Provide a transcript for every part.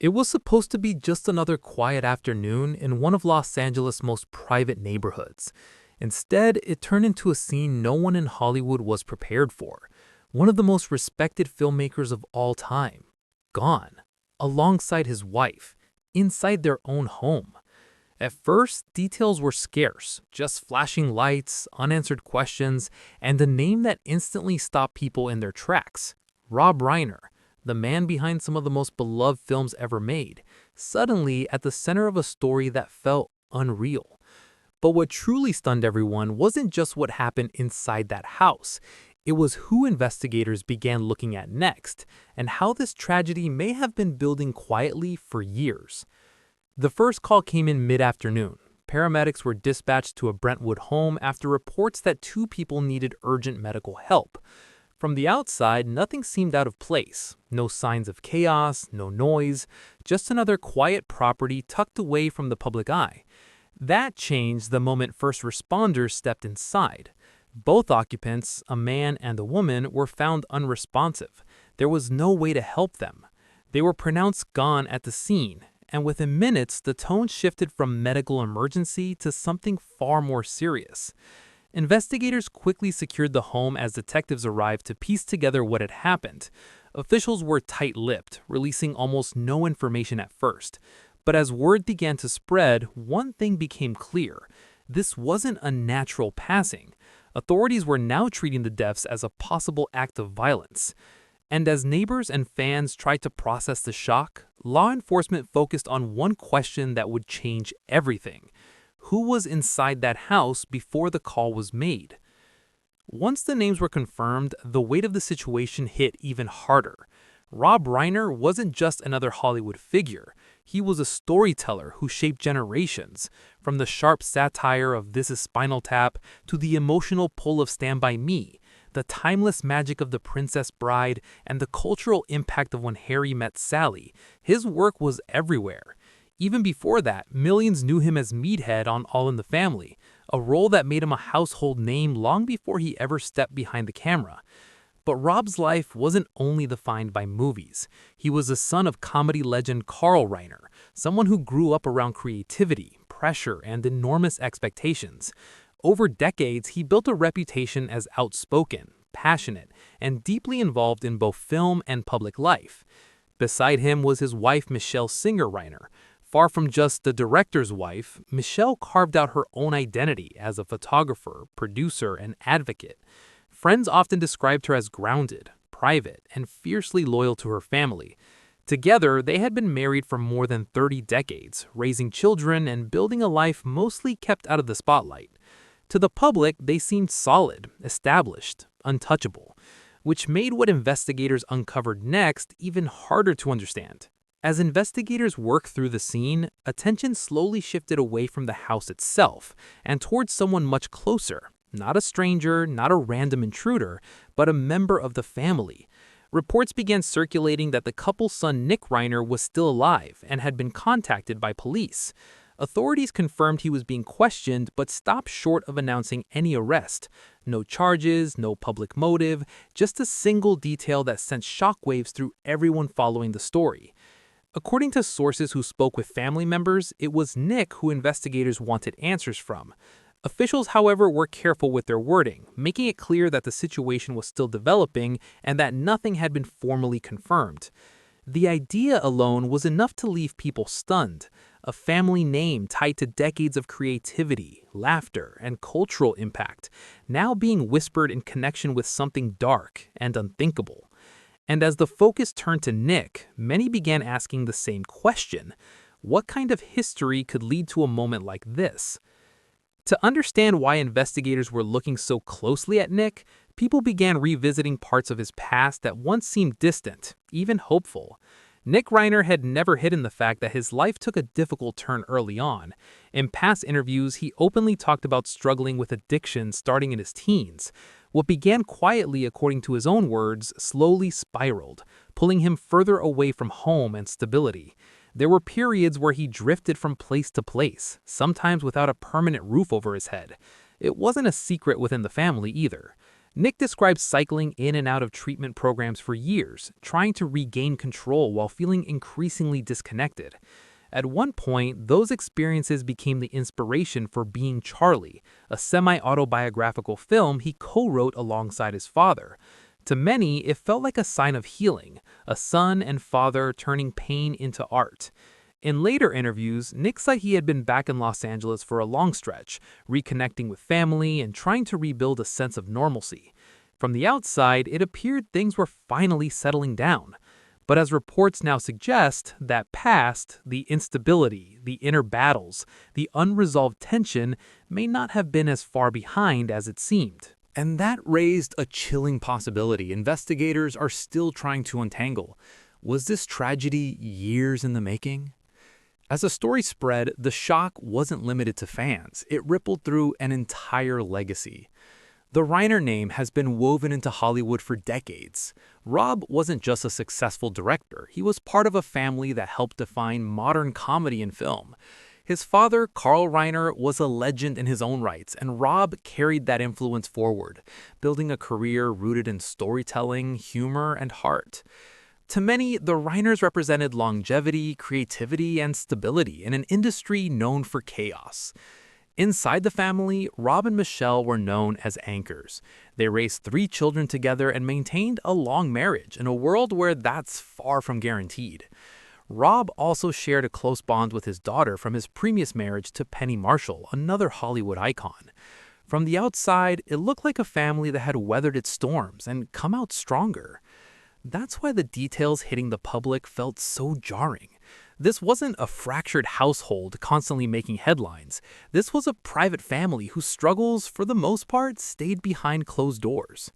It was supposed to be just another quiet afternoon in one of Los Angeles' most private neighborhoods. Instead, it turned into a scene no one in Hollywood was prepared for. One of the most respected filmmakers of all time, gone, alongside his wife, inside their own home. At first, details were scarce, just flashing lights, unanswered questions, and a name that instantly stopped people in their tracks: Rob Reiner, the man behind some of the most beloved films ever made, suddenly at the center of a story that felt unreal. But what truly stunned everyone wasn't just what happened inside that house. It was who investigators began looking at next, and how this tragedy may have been building quietly for years. The first call came in mid-afternoon. Paramedics were dispatched to a Brentwood home after reports that two people needed urgent medical help. From the outside, nothing seemed out of place. No signs of chaos, no noise, just another quiet property tucked away from the public eye. That changed the moment first responders stepped inside. Both occupants, a man and a woman, were found unresponsive. There was no way to help them. They were pronounced gone at the scene, and within minutes, the tone shifted from medical emergency to something far more serious. Investigators quickly secured the home as detectives arrived to piece together what had happened. Officials were tight-lipped, releasing almost no information at first. But as word began to spread, one thing became clear: this wasn't a natural passing. Authorities were now treating the deaths as a possible act of violence. And as neighbors and fans tried to process the shock, law enforcement focused on one question that would change everything: who was inside that house before the call was made? Once the names were confirmed, the weight of the situation hit even harder. Rob Reiner wasn't just another Hollywood figure. He was a storyteller who shaped generations. From the sharp satire of This Is Spinal Tap to the emotional pull of Stand By Me, the timeless magic of The Princess Bride, and the cultural impact of When Harry Met Sally, his work was everywhere. Even before that, millions knew him as Meathead on All in the Family, a role that made him a household name long before he ever stepped behind the camera. But Rob's life wasn't only defined by movies. He was the son of comedy legend Carl Reiner, someone who grew up around creativity, pressure, and enormous expectations. Over decades, he built a reputation as outspoken, passionate, and deeply involved in both film and public life. Beside him was his wife, Michele Singer Reiner. Far from just the director's wife, Michele carved out her own identity as a photographer, producer, and advocate. Friends often described her as grounded, private, and fiercely loyal to her family. Together, they had been married for more than 30 decades, raising children and building a life mostly kept out of the spotlight. To the public, they seemed solid, established, untouchable, which made what investigators uncovered next even harder to understand. As investigators worked through the scene, attention slowly shifted away from the house itself and towards someone much closer. Not a stranger, not a random intruder, but a member of the family. Reports began circulating that the couple's son Nick Reiner was still alive and had been contacted by police. Authorities confirmed he was being questioned, but stopped short of announcing any arrest. No charges, no public motive, just a single detail that sent shockwaves through everyone following the story. According to sources who spoke with family members, it was Nick who investigators wanted answers from. Officials, however, were careful with their wording, making it clear that the situation was still developing and that nothing had been formally confirmed. The idea alone was enough to leave people stunned. A family name tied to decades of creativity, laughter, and cultural impact, now being whispered in connection with something dark and unthinkable. And as the focus turned to Nick, many began asking the same question: what kind of history could lead to a moment like this? To understand why investigators were looking so closely at Nick, people began revisiting parts of his past that once seemed distant, even hopeful. Nick Reiner had never hidden the fact that his life took a difficult turn early on. In past interviews, he openly talked about struggling with addiction starting in his teens. What began quietly, according to his own words, slowly spiraled, pulling him further away from home and stability. There were periods where he drifted from place to place, sometimes without a permanent roof over his head. It wasn't a secret within the family either. Nick describes cycling in and out of treatment programs for years, trying to regain control while feeling increasingly disconnected. At one point, those experiences became the inspiration for Being Charlie, a semi-autobiographical film he co-wrote alongside his father. To many, it felt like a sign of healing, a son and father turning pain into art. In later interviews, Nick said he had been back in Los Angeles for a long stretch, reconnecting with family and trying to rebuild a sense of normalcy. From the outside, it appeared things were finally settling down. But as reports now suggest, that past, the instability, the inner battles, the unresolved tension may not have been as far behind as it seemed. And that raised a chilling possibility investigators are still trying to untangle. Was this tragedy years in the making? As the story spread, the shock wasn't limited to fans. It rippled through an entire legacy. The Reiner name has been woven into Hollywood for decades. Rob wasn't just a successful director, he was part of a family that helped define modern comedy and film. His father, Carl Reiner, was a legend in his own rights, and Rob carried that influence forward, building a career rooted in storytelling, humor, and heart. To many, the Reiners represented longevity, creativity, and stability in an industry known for chaos. Inside the family, Rob and Michele were known as anchors. They raised 3 children together and maintained a long marriage in a world where that's far from guaranteed. Rob also shared a close bond with his daughter from his previous marriage to Penny Marshall, another Hollywood icon. From the outside, it looked like a family that had weathered its storms and come out stronger. That's why the details hitting the public felt so jarring. This wasn't a fractured household constantly making headlines. This was a private family whose struggles, for the most part, stayed behind closed doors.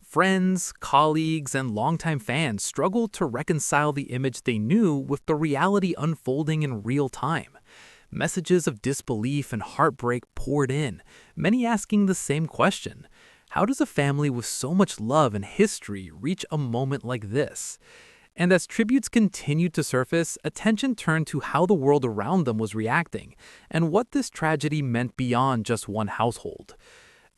Friends, colleagues, and longtime fans struggled to reconcile the image they knew with the reality unfolding in real time. Messages of disbelief and heartbreak poured in, many asking the same question. How does a family with so much love and history reach a moment like this? And as tributes continued to surface, attention turned to how the world around them was reacting, and what this tragedy meant beyond just one household.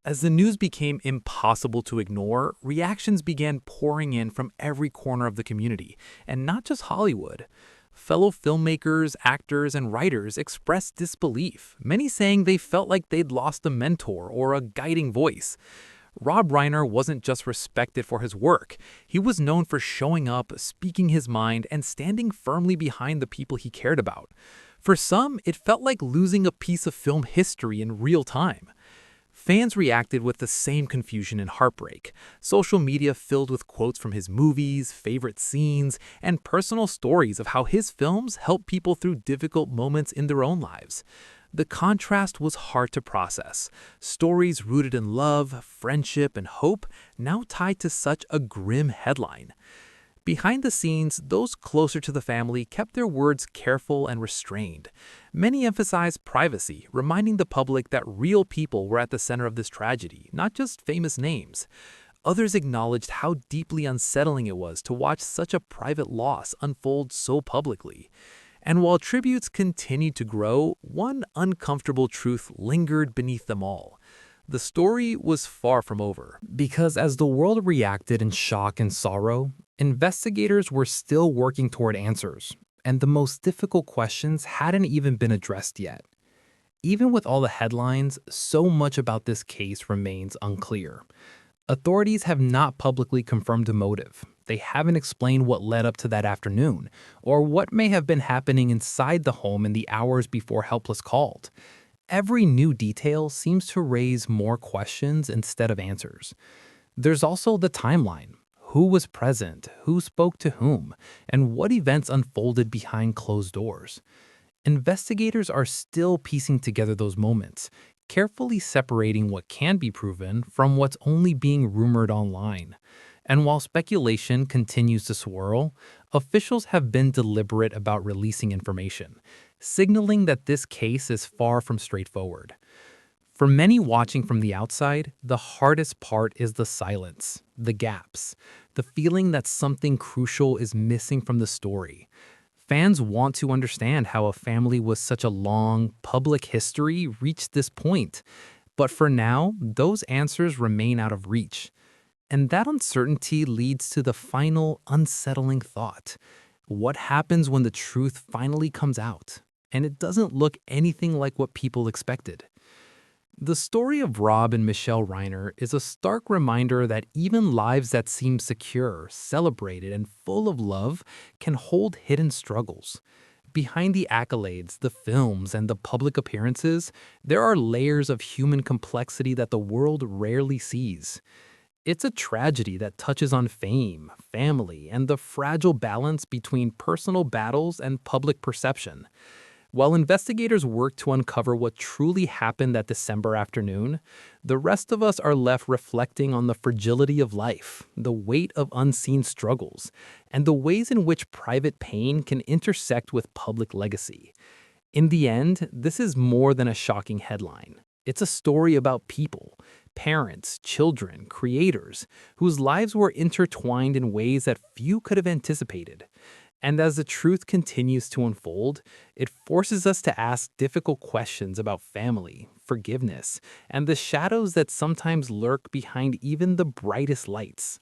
As the news became impossible to ignore, reactions began pouring in from every corner of the community, and not just Hollywood. Fellow filmmakers, actors, and writers expressed disbelief, many saying they felt like they'd lost a mentor or a guiding voice. Rob Reiner wasn't just respected for his work. He was known for showing up, speaking his mind, and standing firmly behind the people he cared about. For some, it felt like losing a piece of film history in real time. Fans reacted with the same confusion and heartbreak. Social media filled with quotes from his movies, favorite scenes, and personal stories of how his films helped people through difficult moments in their own lives. The contrast was hard to process. Stories rooted in love, friendship, and hope now tied to such a grim headline. Behind the scenes, those closer to the family kept their words careful and restrained. Many emphasized privacy, reminding the public that real people were at the center of this tragedy, not just famous names. Others acknowledged how deeply unsettling it was to watch such a private loss unfold so publicly. And while tributes continued to grow, one uncomfortable truth lingered beneath them all. The story was far from over, because as the world reacted in shock and sorrow, investigators were still working toward answers, and the most difficult questions hadn't even been addressed yet. Even with all the headlines, so much about this case remains unclear. Authorities have not publicly confirmed a motive. They haven't explained what led up to that afternoon, or what may have been happening inside the home in the hours before helpless called. Every new detail seems to raise more questions instead of answers. There's also the timeline. Who was present, who spoke to whom, and what events unfolded behind closed doors. Investigators are still piecing together those moments, carefully separating what can be proven from what's only being rumored online. And while speculation continues to swirl, officials have been deliberate about releasing information, signaling that this case is far from straightforward. For many watching from the outside, the hardest part is the silence, the gaps, the feeling that something crucial is missing from the story. Fans want to understand how a family with such a long, public history reached this point. But for now, those answers remain out of reach. And that uncertainty leads to the final unsettling thought. What happens when the truth finally comes out? And it doesn't look anything like what people expected. The story of Rob and Michele Reiner is a stark reminder that even lives that seem secure, celebrated, and full of love can hold hidden struggles. Behind the accolades, the films, and the public appearances, there are layers of human complexity that the world rarely sees. It's a tragedy that touches on fame, family, and the fragile balance between personal battles and public perception. While investigators work to uncover what truly happened that December afternoon, the rest of us are left reflecting on the fragility of life, the weight of unseen struggles, and the ways in which private pain can intersect with public legacy. In the end, this is more than a shocking headline. It's a story about people, parents, children, creators, whose lives were intertwined in ways that few could have anticipated. And as the truth continues to unfold, it forces us to ask difficult questions about family, forgiveness, and the shadows that sometimes lurk behind even the brightest lights.